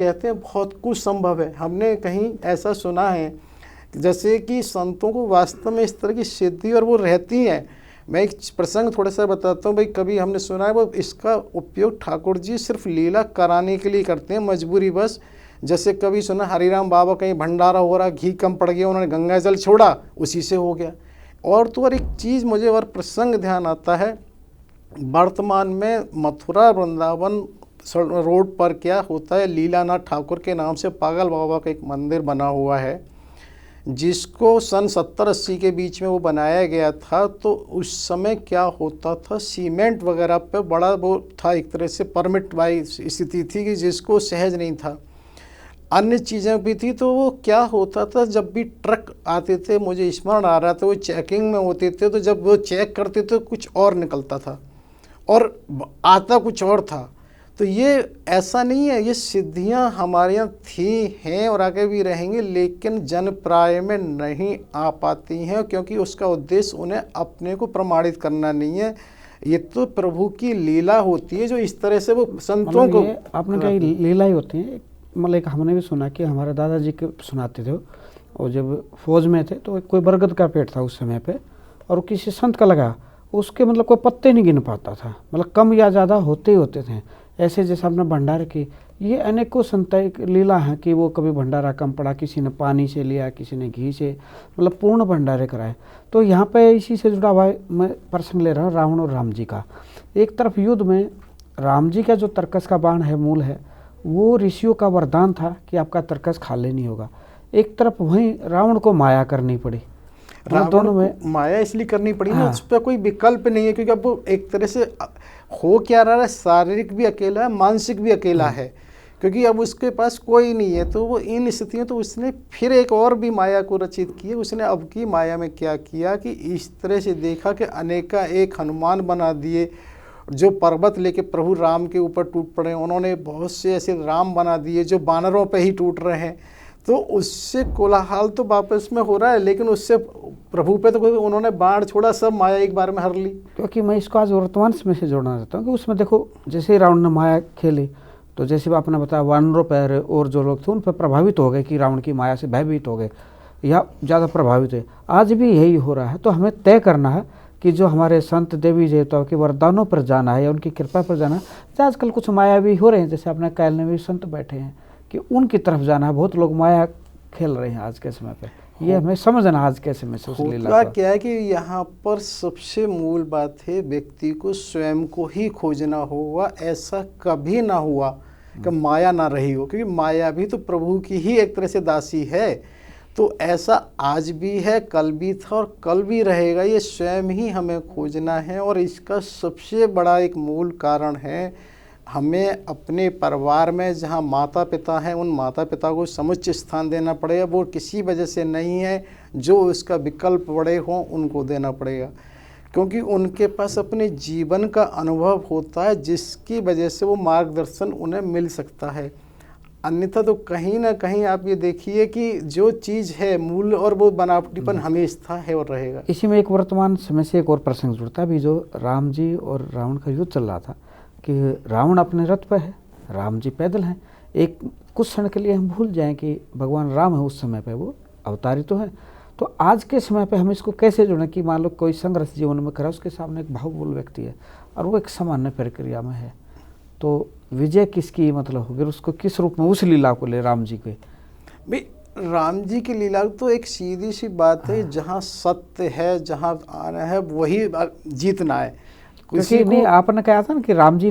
कहते हैं बहुत कुछ संभव है। हमने कहीं ऐसा सुना है जैसे कि संतों को वास्तव में इस तरह की सिद्धि और वो रहती है। मैं एक प्रसंग थोड़ा सा बताता हूँ भाई। कभी हमने सुना है वो इसका उपयोग ठाकुर जी सिर्फ लीला कराने के लिए करते हैं, मजबूरी बस। जैसे कभी सुना हरिराम बाबा कहीं भंडारा हो रहा, घी कम पड़ गया, उन्होंने गंगा जल छोड़ा, उसी से हो गया। और तो और एक चीज़ मुझे और प्रसंग ध्यान आता है, वर्तमान में मथुरा वृंदावन रोड पर क्या होता है, लीलानाथ ठाकुर के नाम से पागल बाबा का एक मंदिर बना हुआ है, जिसको सन 70-80 के बीच में वो बनाया गया था। तो उस समय क्या होता था, सीमेंट वगैरह पे बड़ा वो था, एक तरह से परमिट वाई स्थिति थी कि जिसको सहज नहीं था। अन्य चीज़ें भी थी। तो वो क्या होता था, जब भी ट्रक आते थे, मुझे स्मरण आ रहा था, वो चेकिंग में होते थे, तो जब वो चेक करते थे कुछ और निकलता था और आता कुछ और था। तो ये ऐसा नहीं है, ये सिद्धियां हमारे यहाँ थी, हैं और आगे भी रहेंगी, लेकिन जन प्राय में नहीं आ पाती हैं, क्योंकि उसका उद्देश्य उन्हें अपने को प्रमाणित करना नहीं है। ये तो प्रभु की लीला होती है, जो इस तरह से वो संतों को आपने कहा लीला ही होती है। मतलब एक हमने भी सुना कि हमारे दादाजी के सुनाते थे, और जब फौज में थे तो कोई बरगद का पेड़ था उस समय पे, और किसी संत का लगा, उसके मतलब कोई पत्ते नहीं गिन पाता था, मतलब कम या ज़्यादा होते ही होते थे। ऐसे जैसे आपने भंडारे की, ये अनेकों संत लीला हैं कि वो कभी भंडारा कम पड़ा, किसी ने पानी से लिया, किसी ने घी से, मतलब पूर्ण भंडारे कराए। तो यहाँ पे इसी से जुड़ा हुआ मैं प्रसंग ले रहा हूँ, रावण और राम जी का। एक तरफ युद्ध में राम जी का जो तरकस का बाण है, मूल है, वो ऋषियों का वरदान था कि आपका तरकस खाली नहीं होगा। एक तरफ वहीं रावण को माया करनी पड़ी। दोनों में माया इसलिए करनी पड़ी ना, उस पर कोई विकल्प नहीं है, क्योंकि अब वो एक तरह से हो क्या रहा है, शारीरिक भी अकेला है, मानसिक भी अकेला है, क्योंकि अब उसके पास कोई नहीं है। तो वो इन स्थितियों, तो उसने फिर एक और भी माया को रचित की। उसने अब की माया में क्या किया कि इस तरह से देखा कि अनेका एक हनुमान बना दिए, जो पर्वत लेके प्रभु राम के ऊपर टूट पड़े। उन्होंने बहुत से ऐसे राम बना दिए जो बानरों पे ही टूट रहे हैं। तो उससे कोलाहल तो वापस में हो रहा है, लेकिन उससे प्रभु पे तो उन्होंने बाण छोड़ा, सब माया एक बार में हर ली। क्योंकि मैं इसको आज वर्तमान समय से जोड़ना चाहता हूँ कि उसमें देखो, जैसे रावण ने माया खेली, तो जैसे आपने बताया वानरों पर और जो लोग थे उन पर प्रभावित हो गए कि रावण की माया से भयभीत हो गए या ज़्यादा प्रभावित हुए। आज भी यही हो रहा है। तो हमें तय करना है कि जो हमारे संत देवी देवताओं के वरदानों पर जाना है या उनकी कृपा पर जाना है। तो आजकल कुछ माया भी हो रहे हैं, जैसे अपने कैल में भी संत बैठे हैं कि उनकी तरफ जाना है। बहुत लोग माया खेल रहे हैं आज के समय पे, ये हमें समझना आज के समय से। होता क्या है कि यहाँ पर सबसे मूल बात है, व्यक्ति को स्वयं को ही खोजना होगा। ऐसा कभी ना हुआ कि माया ना रही हो, क्योंकि माया भी तो प्रभु की ही एक तरह से दासी है। तो ऐसा आज भी है, कल भी था और कल भी रहेगा। ये स्वयं ही हमें खोजना है, और इसका सबसे बड़ा एक मूल कारण है, हमें अपने परिवार में जहाँ माता पिता हैं, उन माता पिता को समुचित स्थान देना पड़ेगा। वो किसी वजह से नहीं है, जो उसका विकल्प बड़े हों उनको देना पड़ेगा, क्योंकि उनके पास अपने जीवन का अनुभव होता है, जिसकी वजह से वो मार्गदर्शन उन्हें मिल सकता है। अन्यथा तो कहीं ना कहीं आप ये देखिए कि जो चीज़ है मूल और वो बनावटीपन हमेशा है और रहेगा। इसी में एक वर्तमान समय से एक और प्रसंग जुड़ता है। अभी जो राम जी और रावण का युद्ध चल रहा था कि रावण अपने रथ पर है, राम जी पैदल हैं। एक कुछ क्षण के लिए हम भूल जाएं कि भगवान राम है उस समय पे, वो अवतारी तो है। तो आज के समय पे हम इसको कैसे जोड़ें कि मान लो कोई संघर्ष जीवन में करा, उसके सामने एक भावुक व्यक्ति है और वो एक सामान्य प्रक्रिया में है, तो विजय किसकी मतलब होगी, उसको किस रूप में उस लीला को ले राम जी के। भाई राम जी की लीला तो एक सीधी सी बात है, जहाँ सत्य है, जहाँ आना है वही जीतना है। क्योंकि नहीं, आपने कहा था ना कि राम जी